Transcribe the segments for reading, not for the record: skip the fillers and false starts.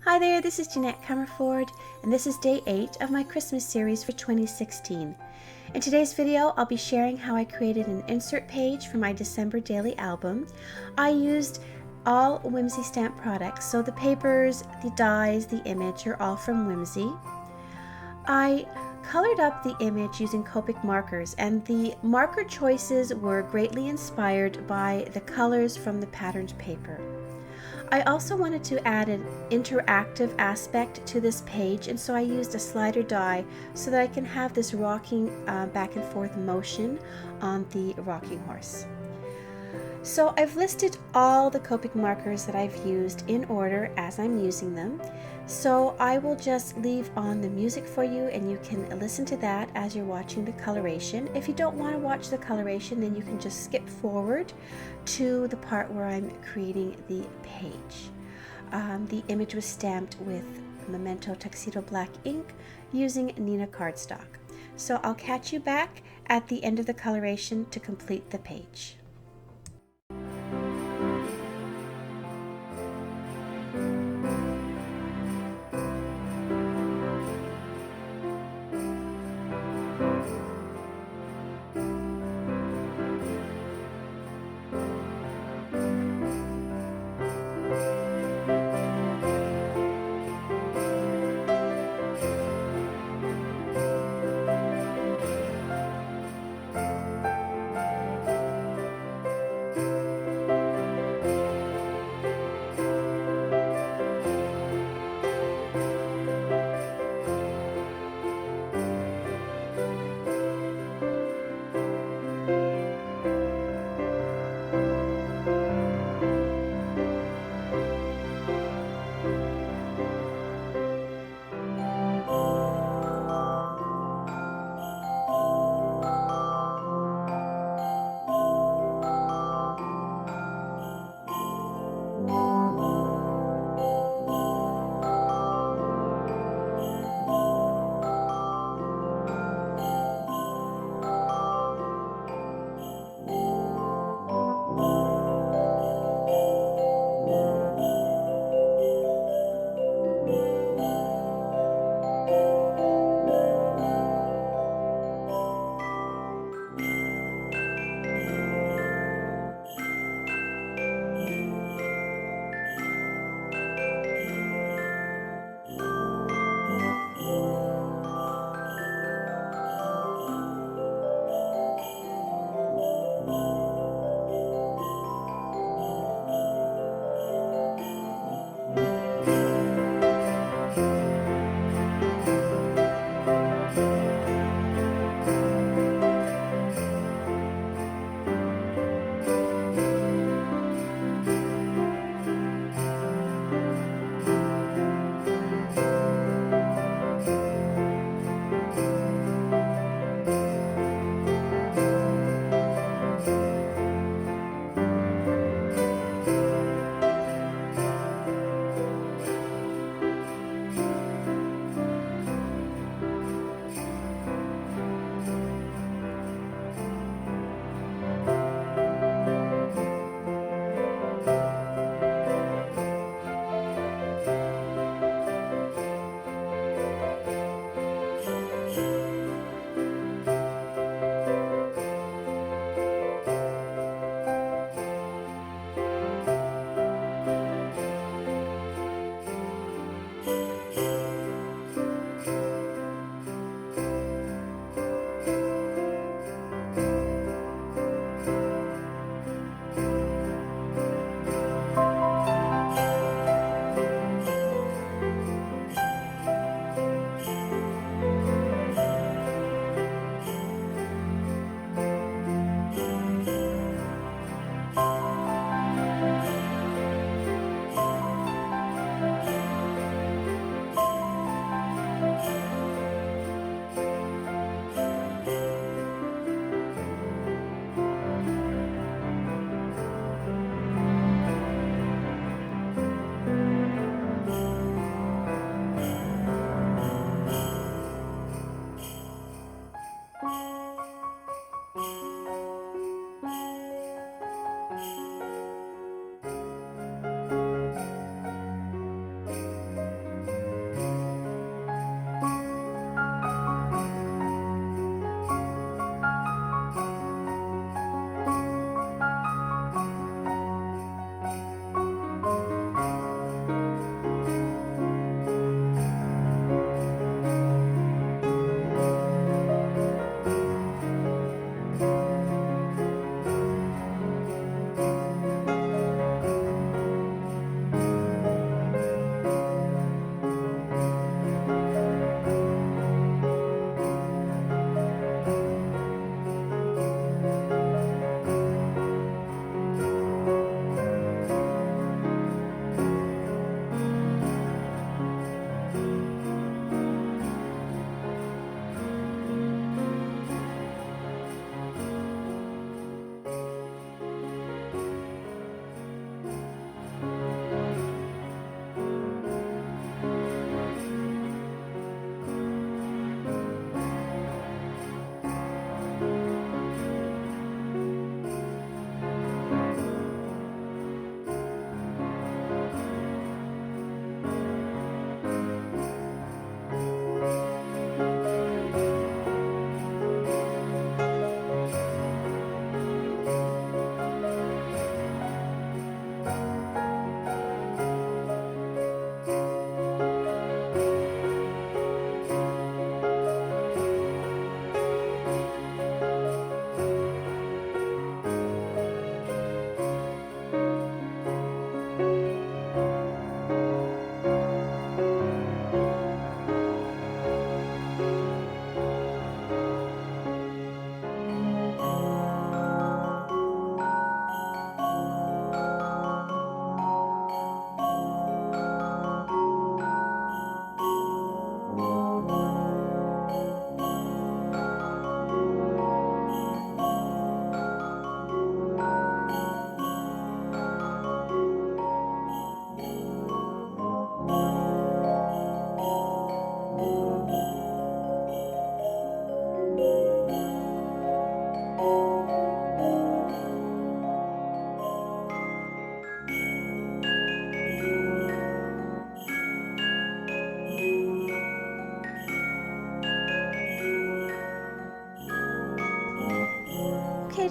Hi there, this is Jeanette Comerford, and this is day 8 of my Christmas series for 2016. In today's video, I'll be sharing how I created an insert page for my December daily album. I used all Whimsy stamp products, so the papers, the dies, the image are all from Whimsy. I colored up the image using copic markers, and the marker choices were greatly inspired by the colors from the patterned paper. I also wanted to add an interactive aspect to this page, and so I used a slider die so that I can have this rocking back and forth motion on the rocking horse. So I've listed all the copic markers that I've used in order as I'm using them. So I will just leave on the music for you, and you can listen to that as you're watching the coloration. If you don't want to watch the coloration, then you can just skip forward to the part where I'm creating the page. The image was stamped with Memento Tuxedo Black ink using Nina cardstock. So I'll catch you back at the end of the coloration to complete the page.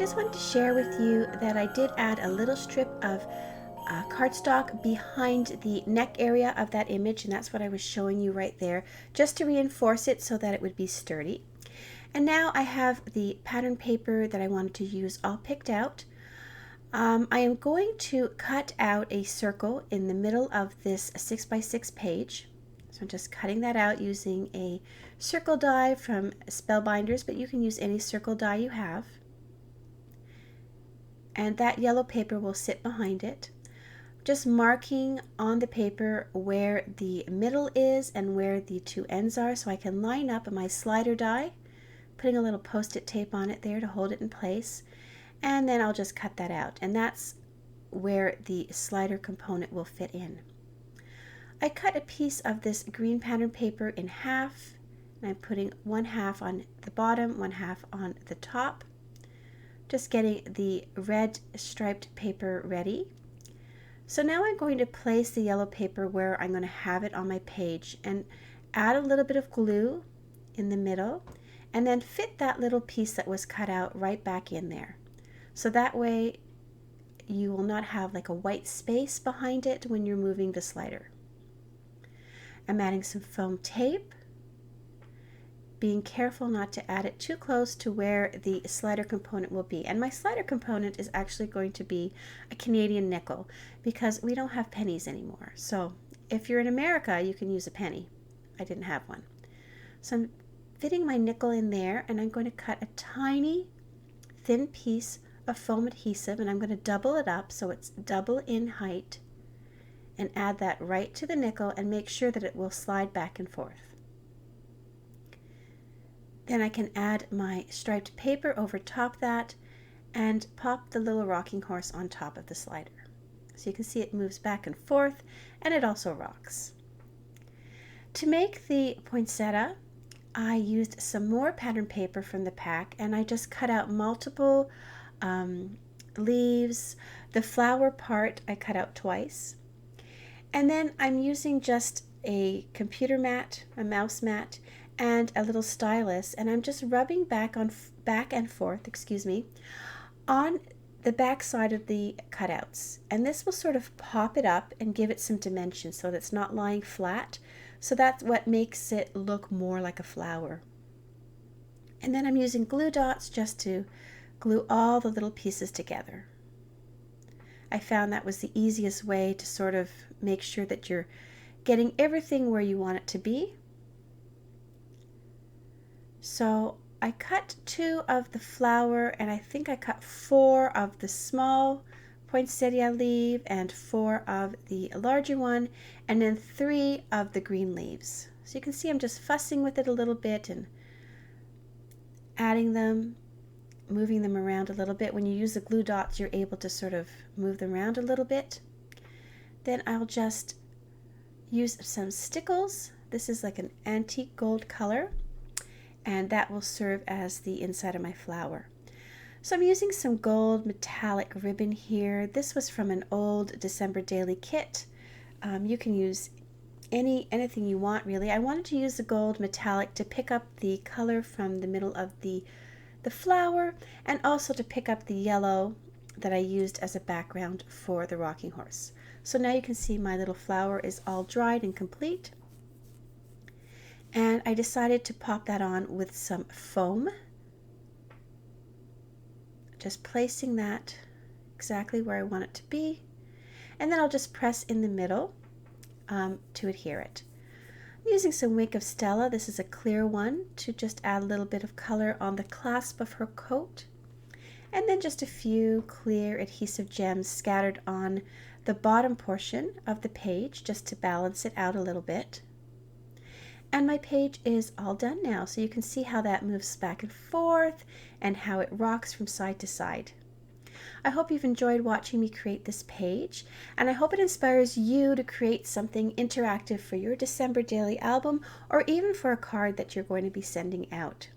just wanted to share with you that I did add a little strip of cardstock behind the neck area of that image, and that's what I was showing you right there, just to reinforce it so that it would be sturdy. And now I have the pattern paper that I wanted to use all picked out. I am going to cut out a circle in the middle of this 6x6 page. So I'm just cutting that out using a circle die from Spellbinders, but you can use any circle die you have. And that yellow paper will sit behind it. Just marking on the paper where the middle is and where the two ends are so I can line up my slider die, putting a little post-it tape on it there to hold it in place. And then I'll just cut that out, and that's where the slider component will fit in. I cut a piece of this green pattern paper in half, and I'm putting one half on the bottom, one half on the top, just getting the red striped paper ready. So now I'm going to place the yellow paper where I'm going to have it on my page and add a little bit of glue in the middle, and then fit that little piece that was cut out right back in there. So that way you will not have like a white space behind it when you're moving the slider. I'm adding some foam tape, being careful not to add it too close to where the slider component will be. And my slider component is actually going to be a Canadian nickel because we don't have pennies anymore. So if you're in America, you can use a penny. I didn't have one. So I'm fitting my nickel in there, and I'm going to cut a tiny thin piece of foam adhesive, and I'm going to double it up so it's double in height, and add that right to the nickel and make sure that it will slide back and forth. Then I can add my striped paper over top that and pop the little rocking horse on top of the slider. So you can see it moves back and forth, and it also rocks. To make the poinsettia, I used some more pattern paper from the pack, and I just cut out multiple leaves. The flower part I cut out twice. And then I'm using just a computer mat, a mouse mat, and a little stylus, and I'm just rubbing back and forth, on the back side of the cutouts. And this will sort of pop it up and give it some dimension so that it's not lying flat. So that's what makes it look more like a flower. And then I'm using glue dots just to glue all the little pieces together. I found that was the easiest way to sort of make sure that you're getting everything where you want it to be. So I cut 2 of the flower, and I think I cut 4 of the small poinsettia leaf and 4 of the larger one, and then 3 of the green leaves. So you can see I'm just fussing with it a little bit and adding them, moving them around a little bit. When you use the glue dots, you're able to sort of move them around a little bit. Then I'll just use some stickles. This is like an antique gold color, and that will serve as the inside of my flower. So I'm using some gold metallic ribbon here. This was from an old December Daily kit. You can use anything you want, really. I wanted to use the gold metallic to pick up the color from the middle of the flower, and also to pick up the yellow that I used as a background for the rocking horse. So now you can see my little flower is all dried and complete. And I decided to pop that on with some foam. Just placing that exactly where I want it to be. And then I'll just press in the middle to adhere it. I'm using some Wink of Stella. This is a clear one, to just add a little bit of color on the clasp of her coat. And then just a few clear adhesive gems scattered on the bottom portion of the page, just to balance it out a little bit. And my page is all done now, so you can see how that moves back and forth and how it rocks from side to side. I hope you've enjoyed watching me create this page, and I hope it inspires you to create something interactive for your December daily album, or even for a card that you're going to be sending out.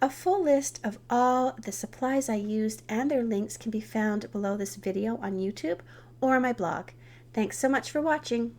A full list of all the supplies I used and their links can be found below this video on YouTube or on my blog. Thanks so much for watching.